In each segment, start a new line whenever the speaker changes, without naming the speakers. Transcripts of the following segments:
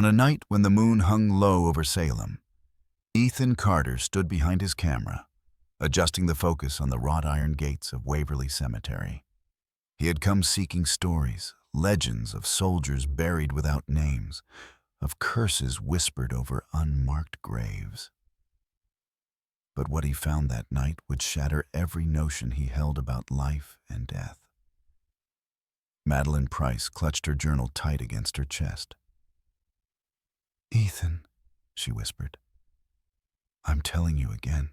a night when the moon hung low over Salem, Ethan Carter stood behind his camera, adjusting the focus on the wrought iron gates of Waverly Cemetery. He had come seeking stories, legends of soldiers buried without names, of curses whispered over unmarked graves. But what he found that night would shatter every notion he held about life and death. Madeline Price clutched her journal tight against her chest. "Ethan," she whispered, "I'm telling you again.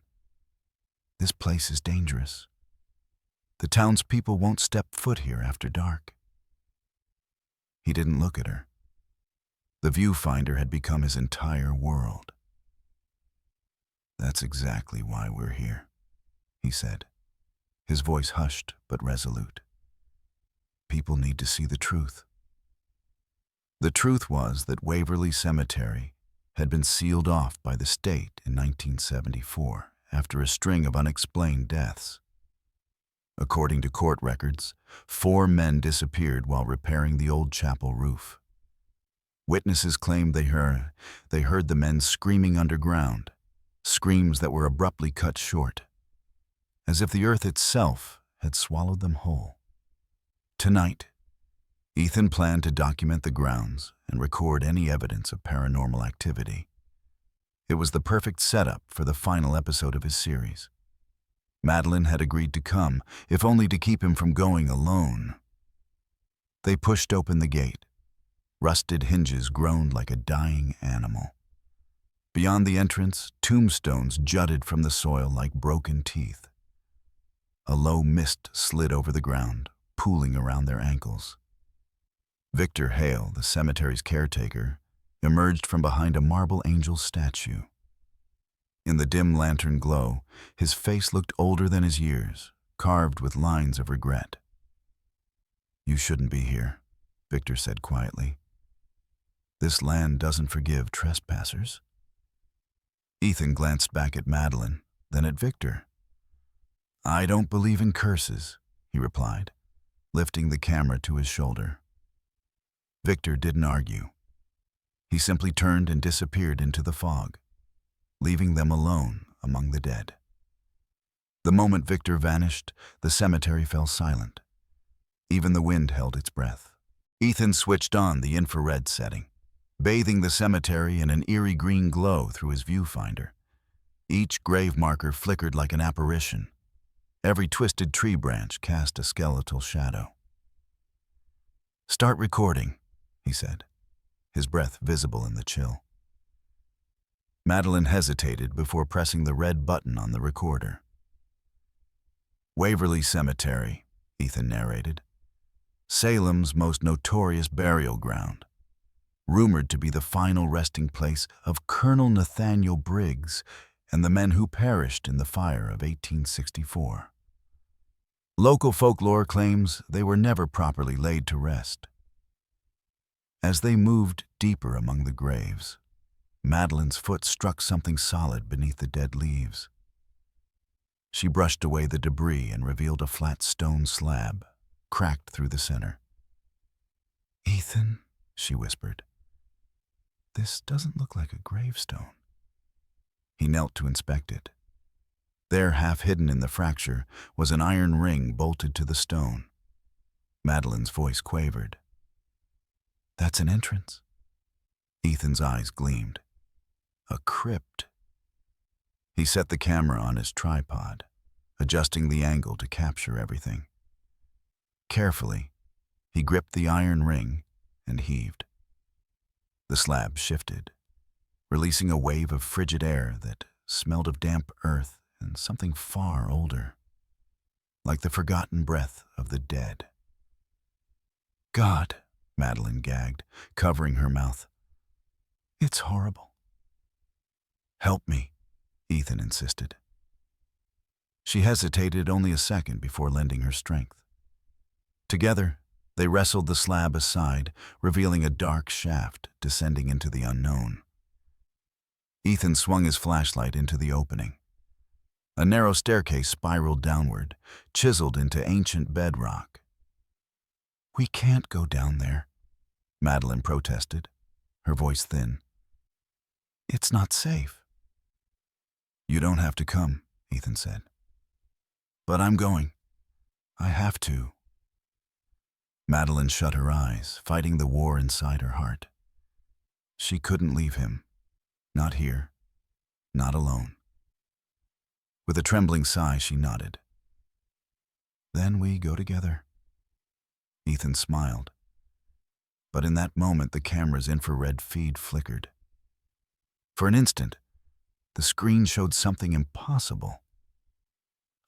This place is dangerous. The townspeople won't step foot here after dark." He didn't look at her. The viewfinder had become his entire world. "That's exactly why we're here," he said, his voice hushed but resolute. "People need to see the truth." The truth was that Waverly Cemetery had been sealed off by the state in 1974 after a string of unexplained deaths. According to court records, 4 men disappeared while repairing the old chapel roof. Witnesses claimed they heard the men screaming underground, screams that were abruptly cut short, as if the earth itself had swallowed them whole. Tonight, Ethan planned to document the grounds and record any evidence of paranormal activity. It was the perfect setup for the final episode of his series. Madeline had agreed to come, if only to keep him from going alone. They pushed open the gate. Rusted hinges groaned like a dying animal. Beyond the entrance, tombstones jutted from the soil like broken teeth. A low mist slid over the ground, pooling around their ankles. Victor Hale, the cemetery's caretaker, emerged from behind a marble angel statue. In the dim lantern glow, his face looked older than his years, carved with lines of regret. "You shouldn't be here," Victor said quietly. "This land doesn't forgive trespassers." Ethan glanced back at Madeline, then at Victor. "I don't believe in curses," he replied, lifting the camera to his shoulder. Victor didn't argue. He simply turned and disappeared into the fog, leaving them alone among the dead. The moment Victor vanished, the cemetery fell silent. Even the wind held its breath. Ethan switched on the infrared setting, bathing the cemetery in an eerie green glow through his viewfinder. Each grave marker flickered like an apparition. Every twisted tree branch cast a skeletal shadow. "Start recording," he said, his breath visible in the chill. Madeline hesitated before pressing the red button on the recorder. "Waverly Cemetery," Ethan narrated. "Salem's most notorious burial ground. Rumored to be the final resting place of Colonel Nathaniel Briggs and the men who perished in the fire of 1864. Local folklore claims they were never properly laid to rest." As they moved deeper among the graves, Madeline's foot struck something solid beneath the dead leaves. She brushed away the debris and revealed a flat stone slab, cracked through the center. "Ethan," she whispered, "this doesn't look like a gravestone." He knelt to inspect it. There, half hidden in the fracture, was an iron ring bolted to the stone. Madeline's voice quavered. "That's an entrance." Ethan's eyes gleamed. "A crypt." He set the camera on his tripod, adjusting the angle to capture everything. Carefully, he gripped the iron ring and heaved. The slab shifted, releasing a wave of frigid air that smelled of damp earth and something far older, like the forgotten breath of the dead. "God," Madeline gagged, covering her mouth. "It's horrible." "Help me," Ethan insisted. She hesitated only a second before lending her strength. Together, they wrestled the slab aside, revealing a dark shaft descending into the unknown. Ethan swung his flashlight into the opening. A narrow staircase spiraled downward, chiseled into ancient bedrock. "We can't go down there," Madeline protested, her voice thin. "It's not safe." "You don't have to come," Ethan said. "But I'm going. I have to." Madeline shut her eyes, fighting the war inside her heart. She couldn't leave him. Not here. Not alone. With a trembling sigh, she nodded. "Then we go together." Ethan smiled. But in that moment, the camera's infrared feed flickered. For an instant, the screen showed something impossible.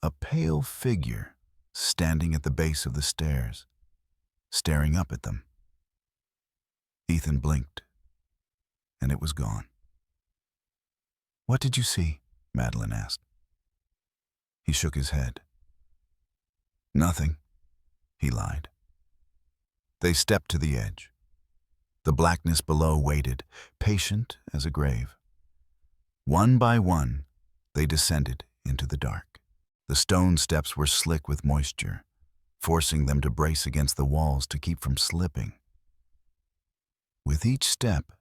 A pale figure standing at the base of the stairs, staring up at them. Ethan blinked, and it was gone. "What did you see?" Madeline asked. He shook his head. "Nothing," he lied. They stepped to the edge. The blackness below waited, patient as a grave. One by one, they descended into the dark. The stone steps were slick with moisture, forcing them to brace against the walls to keep from slipping. With each step,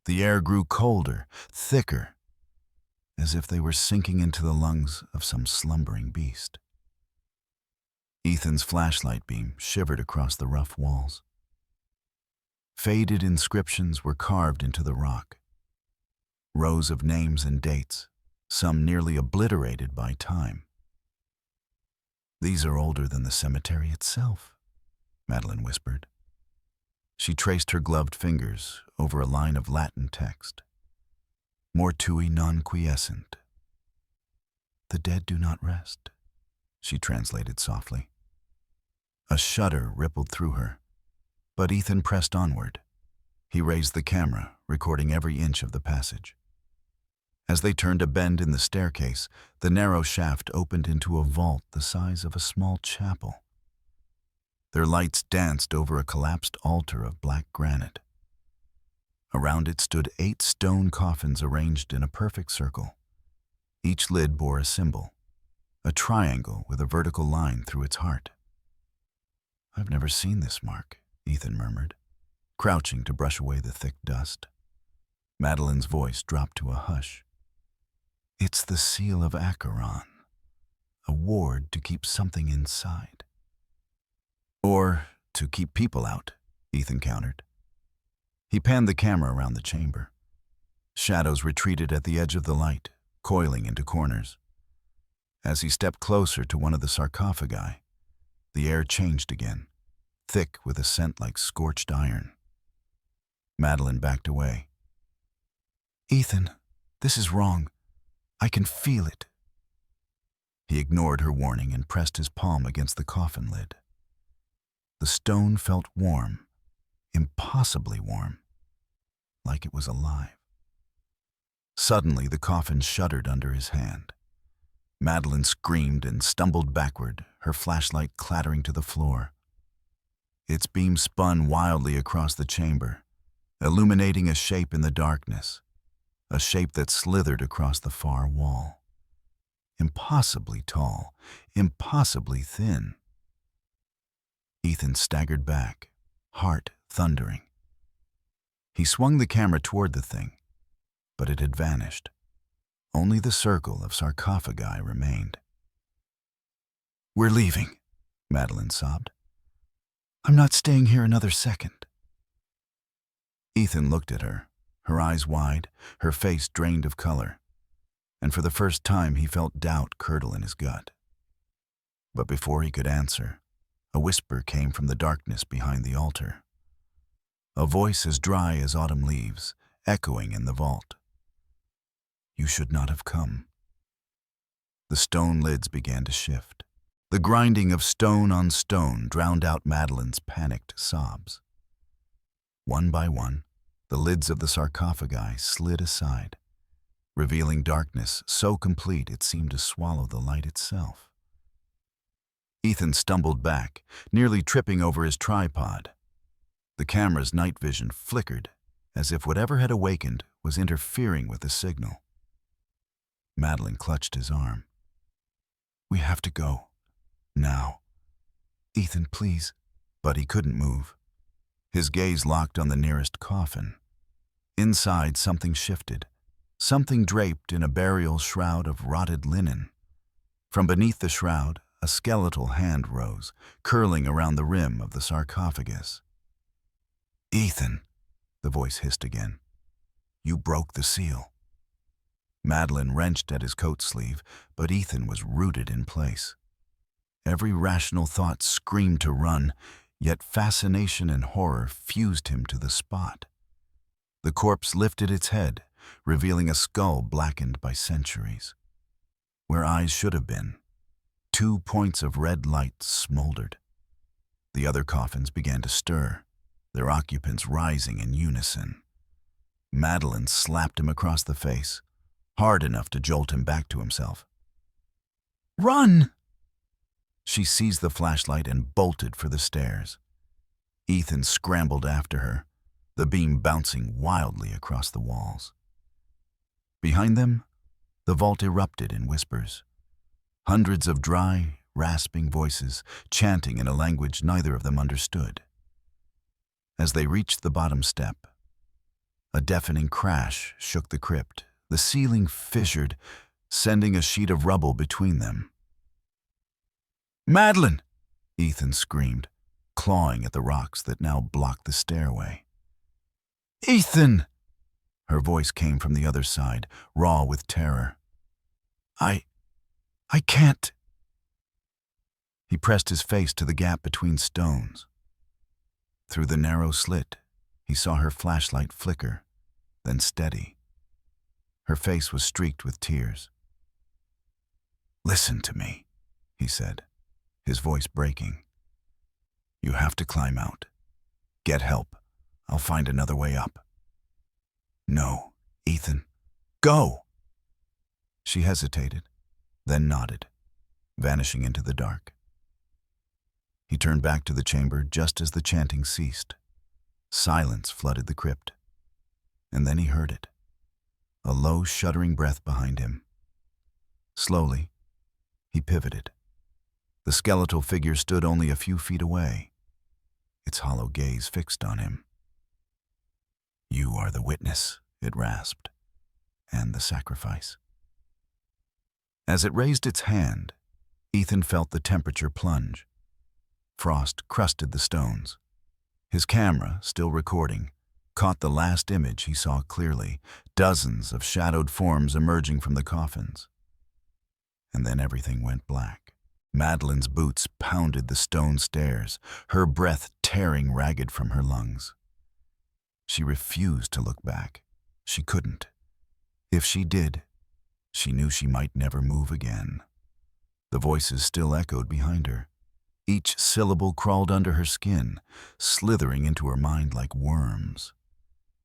the air grew colder, thicker, as if they were sinking into the lungs of some slumbering beast. Ethan's flashlight beam shivered across the rough walls. Faded inscriptions were carved into the rock. Rows of names and dates, some nearly obliterated by time. "These are older than the cemetery itself," Madeline whispered. She traced her gloved fingers over a line of Latin text. "Mortui non quiescent." "The dead do not rest," she translated softly. A shudder rippled through her, but Ethan pressed onward. He raised the camera, recording every inch of the passage. As they turned a bend in the staircase, the narrow shaft opened into a vault the size of a small chapel. Their lights danced over a collapsed altar of black granite. Around it stood 8 stone coffins arranged in a perfect circle. Each lid bore a symbol, a triangle with a vertical line through its heart. "I've never seen this mark," Ethan murmured, crouching to brush away the thick dust. Madeline's voice dropped to a hush. "It's the seal of Acheron, a ward to keep something inside." "Or to keep people out," Ethan countered. He panned the camera around the chamber. Shadows retreated at the edge of the light, coiling into corners. As he stepped closer to one of the sarcophagi, the air changed again, thick with a scent like scorched iron. Madeline backed away. "Ethan, this is wrong. I can feel it." He ignored her warning and pressed his palm against the coffin lid. The stone felt warm, impossibly warm, like it was alive. Suddenly, the coffin shuddered under his hand. Madeline screamed and stumbled backward, her flashlight clattering to the floor. Its beam spun wildly across the chamber, illuminating a shape in the darkness, a shape that slithered across the far wall. Impossibly tall, impossibly thin. Ethan staggered back, heart thundering. He swung the camera toward the thing, but it had vanished. Only the circle of sarcophagi remained. "We're leaving," Madeline sobbed. "I'm not staying here another second." Ethan looked at her, her eyes wide, her face drained of color, and for the first time he felt doubt curdle in his gut. But before he could answer, a whisper came from the darkness behind the altar. A voice as dry as autumn leaves, echoing in the vault. "You should not have come." The stone lids began to shift. The grinding of stone on stone drowned out Madeline's panicked sobs. One by one, the lids of the sarcophagi slid aside, revealing darkness so complete it seemed to swallow the light itself. Ethan stumbled back, nearly tripping over his tripod. The camera's night vision flickered, as if whatever had awakened was interfering with the signal. Madeline clutched his arm. "We have to go. Now. Ethan, please." But he couldn't move. His gaze locked on the nearest coffin. Inside, something shifted, something draped in a burial shroud of rotted linen. From beneath the shroud, a skeletal hand rose, curling around the rim of the sarcophagus. "Ethan," the voice hissed again, "you broke the seal." Madeline wrenched at his coat sleeve, but Ethan was rooted in place. Every rational thought screamed to run, yet fascination and horror fused him to the spot. The corpse lifted its head, revealing a skull blackened by centuries. Where eyes should have been, 2 points of red light smoldered. The other coffins began to stir, their occupants rising in unison. Madeline slapped him across the face, hard enough to jolt him back to himself. "Run!" She seized the flashlight and bolted for the stairs. Ethan scrambled after her, the beam bouncing wildly across the walls. Behind them, the vault erupted in whispers. Hundreds of dry, rasping voices chanting in a language neither of them understood. As they reached the bottom step, a deafening crash shook the crypt. The ceiling fissured, sending a sheet of rubble between them. "Madeline!" Ethan screamed, clawing at the rocks that now blocked the stairway. "Ethan!" Her voice came from the other side, raw with terror. I can't." He pressed his face to the gap between stones. Through the narrow slit, he saw her flashlight flicker, then steady. Her face was streaked with tears. "Listen to me," he said, his voice breaking. "You have to climb out. Get help. I'll find another way up." "No, Ethan. Go!" She hesitated, then nodded, vanishing into the dark. He turned back to the chamber just as the chanting ceased. Silence flooded the crypt. And then he heard it, a low, shuddering breath behind him. Slowly, he pivoted. The skeletal figure stood only a few feet away, its hollow gaze fixed on him. "You are the witness," it rasped, "and the sacrifice." As it raised its hand, Ethan felt the temperature plunge. Frost crusted the stones. His camera, still recording, caught the last image he saw clearly, dozens of shadowed forms emerging from the coffins. And then everything went black. Madeline's boots pounded the stone stairs, her breath tearing ragged from her lungs. She refused to look back. She couldn't. If she did, she knew she might never move again. The voices still echoed behind her. Each syllable crawled under her skin, slithering into her mind like worms.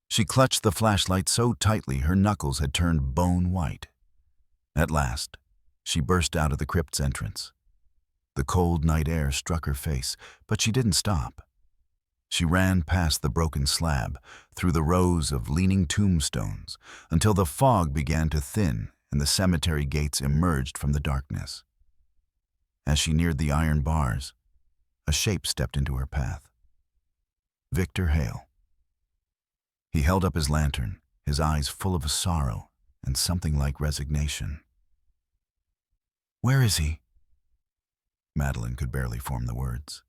She clutched the flashlight so tightly her knuckles had turned bone white. At last, she burst out of the crypt's entrance. The cold night air struck her face, but she didn't stop. She ran past the broken slab, through the rows of leaning tombstones, until the fog began to thin and the cemetery gates emerged from the darkness. As she neared the iron bars, a shape stepped into her path. Victor Hale. He held up his lantern, his eyes full of sorrow and something like resignation. "Where is he?" Madeline could barely form the words.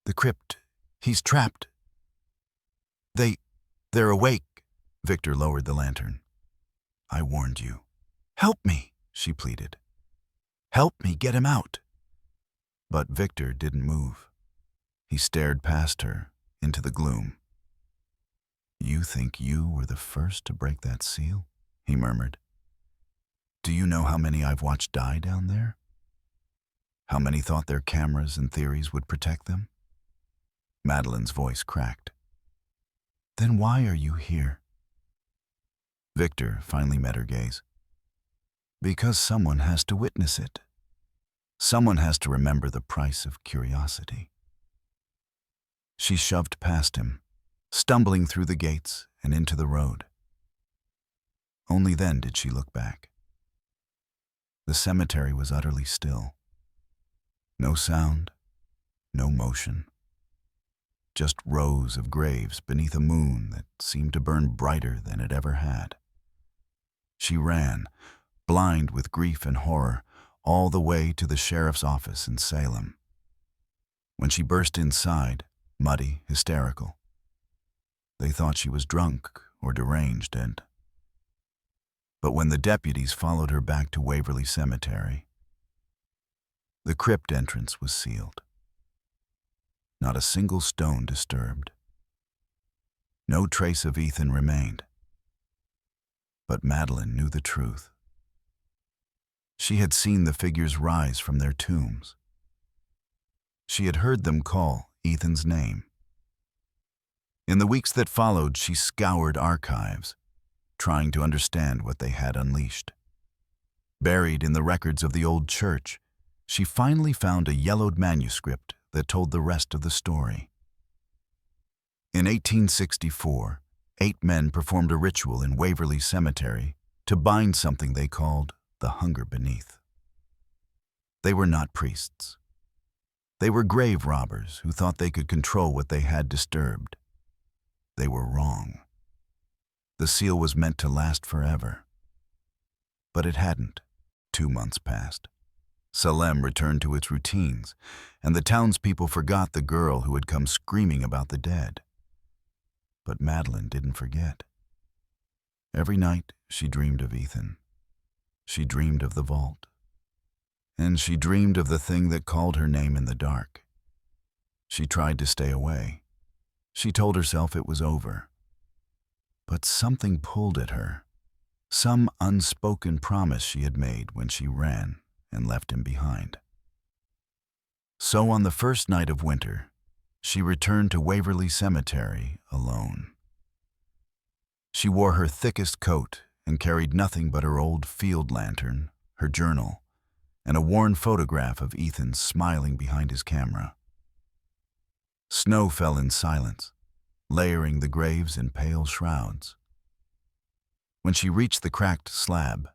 "The crypt. He's trapped. They're awake." Victor lowered the lantern. "I warned you." "Help me," she pleaded. "Help me get him out." But Victor didn't move. He stared past her, into the gloom. "You think you were the first to break that seal?" he murmured. "Do you know how many I've watched die down there? How many thought their cameras and theories would protect them?" Madeline's voice cracked. "Then why are you here?" Victor finally met her gaze. "Because someone has to witness it. Someone has to remember the price of curiosity." She shoved past him, stumbling through the gates and into the road. Only then did she look back. The cemetery was utterly still. No sound, no motion. just rows of graves beneath a moon that seemed to burn brighter than it ever had. She ran, blind with grief and horror, all the way to the sheriff's office in Salem. When she burst inside, muddy, hysterical, they thought she was drunk or deranged, but when the deputies followed her back to Waverly Cemetery, the crypt entrance was sealed. Not a single stone disturbed. No trace of Ethan remained. But Madeline knew the truth. She had seen the figures rise from their tombs. She had heard them call Ethan's name. In the weeks that followed, she scoured archives, trying to understand what they had unleashed. Buried in the records of the old church, she finally found a yellowed manuscript that told the rest of the story. In 1864, 8 men performed a ritual in Waverly Cemetery to bind something they called the hunger beneath. They were not priests. They were grave robbers who thought they could control what they had disturbed. They were wrong. The seal was meant to last forever. But it hadn't. 2 months passed. Salem returned to its routines, and the townspeople forgot the girl who had come screaming about the dead. But Madeline didn't forget. Every night she dreamed of Ethan. She dreamed of the vault. And she dreamed of the thing that called her name in the dark. She tried to stay away. She told herself it was over. But something pulled at her, some unspoken promise she had made when she ran and left him behind. So on the first night of winter, she returned to Waverly Cemetery alone. She wore her thickest coat and carried nothing but her old field lantern, her journal, and a worn photograph of Ethan smiling behind his camera. Snow fell in silence, layering the graves in pale shrouds. When she reached the cracked slab,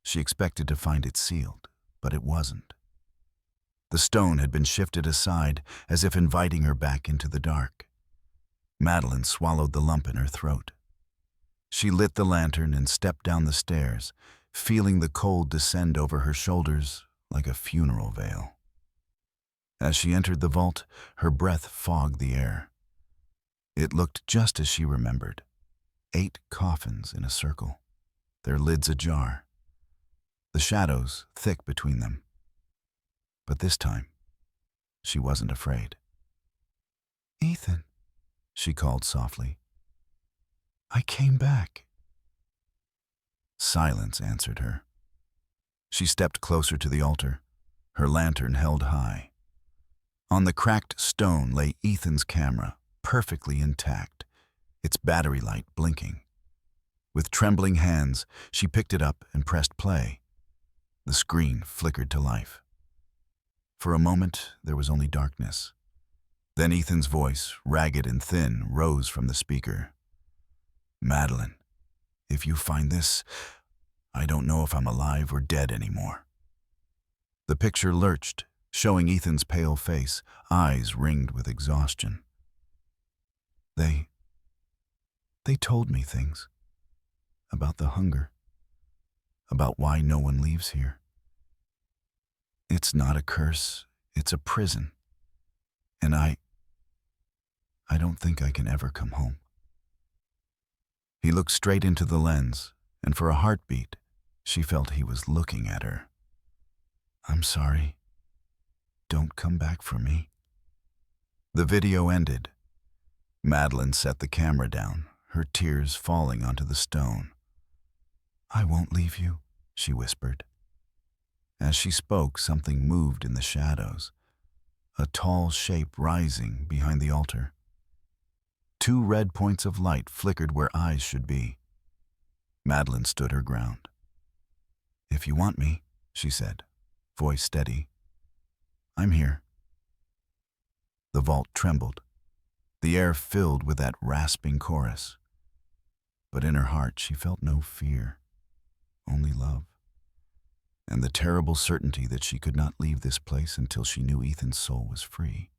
she expected to find it sealed, but it wasn't. The stone had been shifted aside as if inviting her back into the dark. Madeline swallowed the lump in her throat. She lit the lantern and stepped down the stairs, feeling the cold descend over her shoulders like a funeral veil. As she entered the vault, her breath fogged the air. It looked just as she remembered. 8 coffins in a circle, their lids ajar, the shadows thick between them. But this time, she wasn't afraid. "Ethan," she called softly. "I came back." Silence answered her. She stepped closer to the altar, her lantern held high. On the cracked stone lay Ethan's camera, perfectly intact, its battery light blinking. With trembling hands, she picked it up and pressed play. The screen flickered to life. For a moment, there was only darkness. Then Ethan's voice, ragged and thin, rose from the speaker. "Madeline, if you find this, I don't know if I'm alive or dead anymore." The picture lurched, showing Ethan's pale face, eyes ringed with exhaustion. They told me things. About the hunger. About why no one leaves here. It's not a curse, it's a prison. And I don't think I can ever come home. He looked straight into the lens, and for a heartbeat, she felt he was looking at her. "I'm sorry. Don't come back for me." The video ended. Madeline set the camera down, her tears falling onto the stone. "I won't leave you," she whispered. As she spoke, something moved in the shadows, a tall shape rising behind the altar. 2 red points of light flickered where eyes should be. Madeline stood her ground. "If you want me," she said, voice steady, "I'm here." The vault trembled. The air filled with that rasping chorus. But in her heart she felt no fear, only love, and the terrible certainty that she could not leave this place until she knew Ethan's soul was free.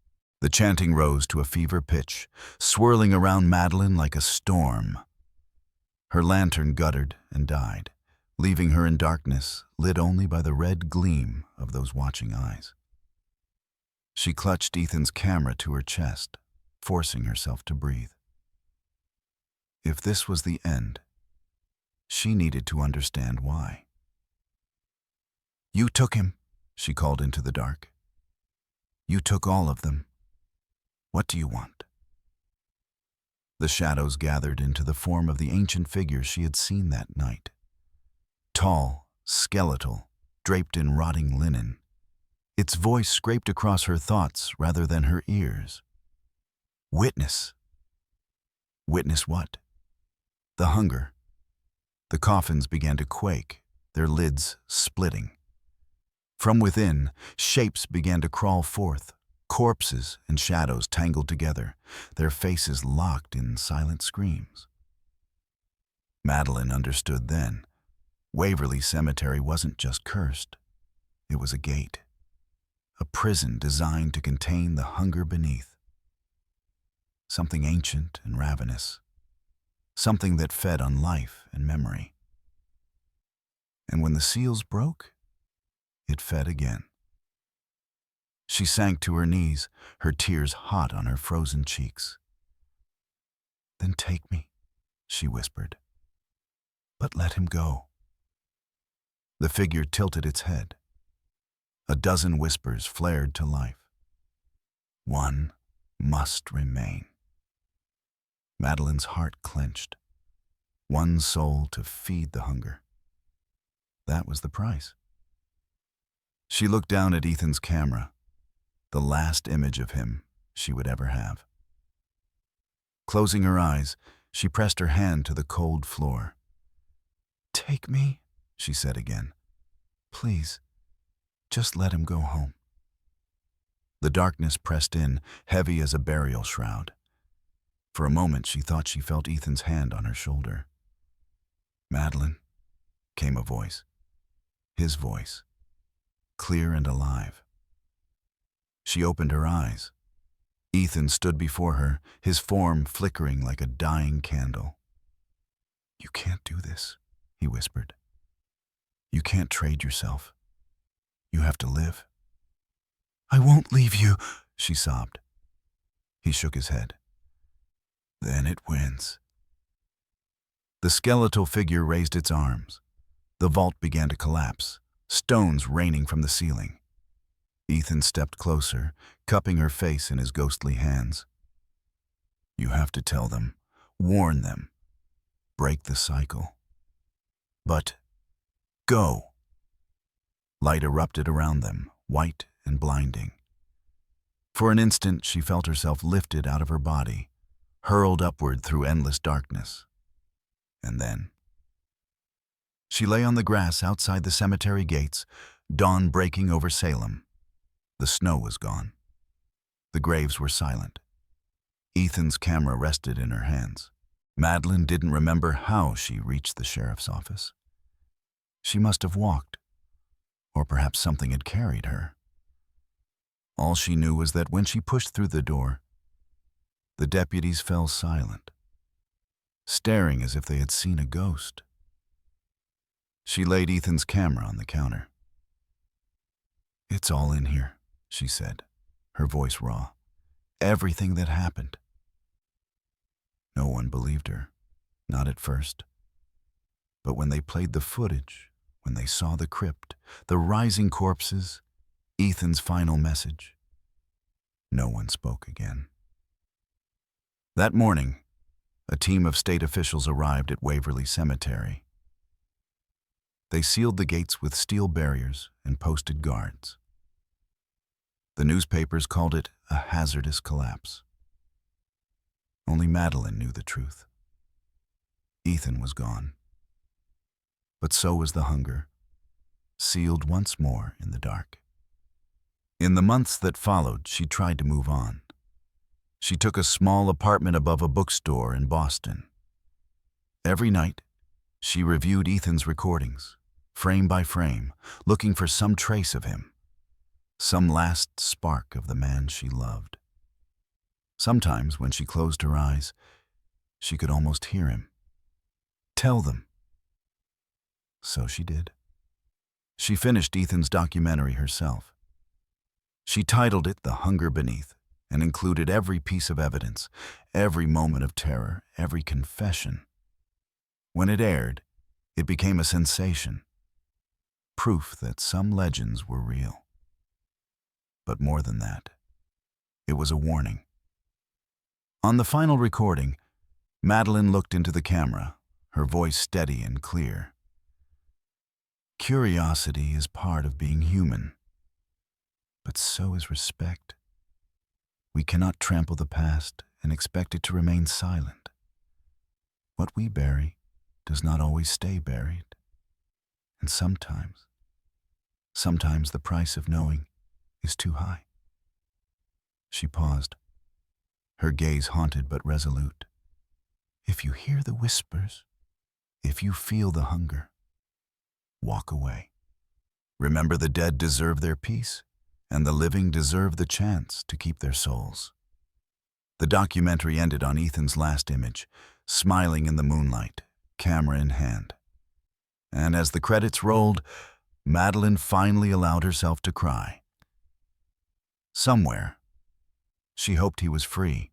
The chanting rose to a fever pitch, swirling around Madeline like a storm. Her lantern guttered and died, leaving her in darkness, lit only by the red gleam of those watching eyes. She clutched Ethan's camera to her chest, forcing herself to breathe. If this was the end, she needed to understand why. "You took him," she called into the dark. "You took all of them. What do you want?" The shadows gathered into the form of the ancient figure she had seen that night. Tall, skeletal, draped in rotting linen. Its voice scraped across her thoughts rather than her ears. Witness. Witness what? The hunger. The coffins began to quake, their lids splitting. From within, shapes began to crawl forth, corpses and shadows tangled together, their faces locked in silent screams. Madeline understood then. Waverly Cemetery wasn't just cursed. It was a gate, a prison designed to contain the hunger beneath. Something ancient and ravenous, something that fed on life and memory. And when the seals broke, it fed again. She sank to her knees, her tears hot on her frozen cheeks. "Then take me," she whispered. "But let him go." The figure tilted its head. A dozen whispers flared to life. One must remain. Madeline's heart clenched. One soul to feed the hunger. That was the price. She looked down at Ethan's camera, the last image of him she would ever have. Closing her eyes, she pressed her hand to the cold floor. "Take me," she said again. "Please, just let him go home." The darkness pressed in, heavy as a burial shroud. For a moment she thought she felt Ethan's hand on her shoulder. "Madeline," came a voice. His voice, clear and alive. She opened her eyes. Ethan stood before her, his form flickering like a dying candle. "You can't do this," he whispered. "You can't trade yourself. You have to live." "I won't leave you," she sobbed. He shook his head. "Then it wins." The skeletal figure raised its arms. The vault began to collapse, stones raining from the ceiling. Ethan stepped closer, cupping her face in his ghostly hands. "You have to tell them, warn them, break the cycle. But go." Light erupted around them, white and blinding. For an instant she felt herself lifted out of her body, hurled upward through endless darkness. And then she lay on the grass outside the cemetery gates, dawn breaking over Salem. The snow was gone. The graves were silent. Ethan's camera rested in her hands. Madeline didn't remember how she reached the sheriff's office. She must have walked, or perhaps something had carried her. All she knew was that when she pushed through the door, the deputies fell silent, staring as if they had seen a ghost. She laid Ethan's camera on the counter. "It's all in here," she said, her voice raw. "Everything that happened." No one believed her, not at first. But when they played the footage, when they saw the crypt, the rising corpses, Ethan's final message, no one spoke again. That morning, a team of state officials arrived at Waverly Cemetery. They sealed the gates with steel barriers and posted guards. The newspapers called it a hazardous collapse. Only Madeline knew the truth. Ethan was gone. But so was the hunger, sealed once more in the dark. In the months that followed, she tried to move on. She took a small apartment above a bookstore in Boston. Every night, she reviewed Ethan's recordings, frame by frame, looking for some trace of him, some last spark of the man she loved. Sometimes, when she closed her eyes, she could almost hear him. Tell them. So she did. She finished Ethan's documentary herself. She titled it The Hunger Beneath and included every piece of evidence, every moment of terror, every confession. When it aired, it became a sensation, proof that some legends were real. But more than that, it was a warning. On the final recording, Madeline looked into the camera, her voice steady and clear. Curiosity is part of being human, but so is respect. We cannot trample the past and expect it to remain silent. What we bury does not always stay buried. And sometimes the price of knowing is too high. She paused, her gaze haunted but resolute. If you hear the whispers, if you feel the hunger, walk away. Remember, the dead deserve their peace, and the living deserve the chance to keep their souls. The documentary ended on Ethan's last image, smiling in the moonlight, camera in hand. And as the credits rolled, Madeline finally allowed herself to cry. Somewhere, she hoped he was free,